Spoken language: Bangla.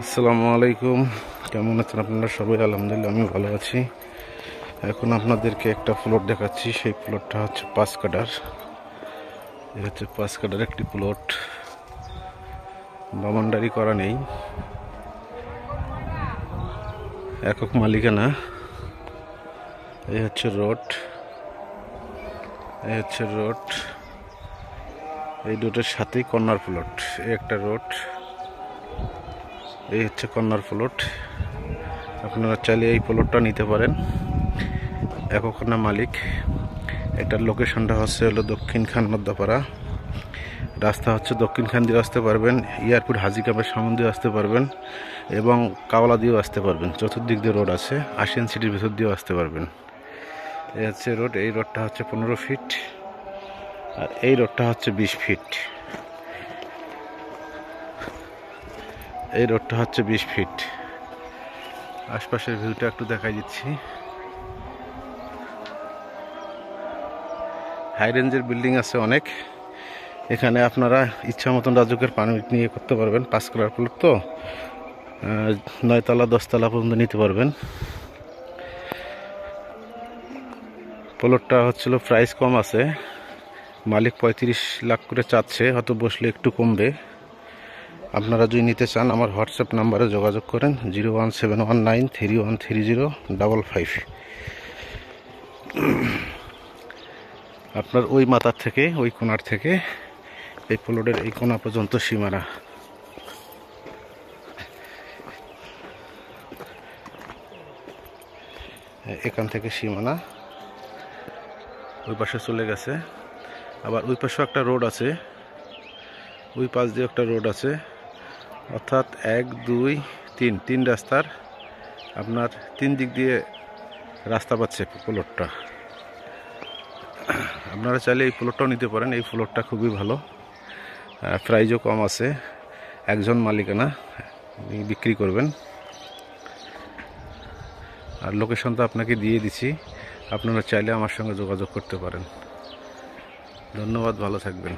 আসসালামু আলাইকুম। কেমন আছেন আপনারা সবাই? আলহামদুলিল্লাহ আমি ভালো আছি। এখন আপনাদেরকে একটা প্লট দেখাচ্ছি। সেই প্লটটা হচ্ছে 5 কাঠার। এই হচ্ছে 5 কাঠার একটি প্লট, বাউন্ডারি করা নেই, একক মালিকানা। এই হচ্ছে রোড, এই হচ্ছে রোড, এই রোডের সাথেই কর্নার প্লট। এই একটা রোড, এই হচ্ছে কর্নার প্লট। আপনারা চাইলে এই প্লটটা নিতে পারেন, একখানা মালিক। এটার লোকেশনটা হলো দক্ষিণ খানমদ্দাপাড়া। রাস্তা হচ্ছে দক্ষিণ খান দিয়ে আসতে পারবেন, এয়ারপোর্ট হাজিকাপের সামনে দিয়ে আসতে পারবেন এবং কাওলা দিয়েও আসতে পারবেন। চতুর্দিক দিয়ে রোড আছে, আশিয়ান সিটির ভিতর দিয়েও আসতে পারবেন। এই হচ্ছে রোড। এই রোডটা হচ্ছে 15 ফিট আর এই রোডটা হচ্ছে 20 ফিট। এই রোডটা হচ্ছে 20 ফিট। আশপাশের ভিউটা একটু দেখাই দিচ্ছি। হাই রেঞ্জের বিল্ডিং আছে অনেক। এখানে আপনারা ইচ্ছা মতন রাজুকের পারমিট নিয়ে করতে পারবেন। 5 কাঠার প্লট তো 9 তলা 10 তলা পর্যন্ত নিতে পারবেন। প্লটটা হচ্ছিল প্রাইস কম আছে, মালিক 35 লাখ করে চাচ্ছে, হয়তো বসলে একটু কমবে। আপনারা যদি নিতে চান আমার হোয়াটসঅ্যাপ নাম্বারে যোগাযোগ করেন 01719313055। আপনার ওই মাথার থেকে, ওই কোণার থেকে এই প্লটের এই কোণা পর্যন্ত সীমানা। এখান থেকে সীমানা ওই পাশে চলে গেছে। আবার ওই পাশেও একটা রোড আছে, ওই পাশ দিয়ে একটা রোড আছে। অর্থাৎ 1 2 3 রাস্তার আপনার 3 দিক দিয়ে রাস্তা পাচ্ছে প্লটটা। আপনারা চাইলে এই প্লটটাও নিতে পারেন। এই প্লটটা খুবই ভালো, প্রাইজও কম আছে, একজন মালিকানা বিক্রি করবেন। আর লোকেশনটা আপনাকে দিয়ে দিচ্ছি, আপনারা চাইলে আমার সঙ্গে যোগাযোগ করতে পারেন। ধন্যবাদ, ভালো থাকবেন।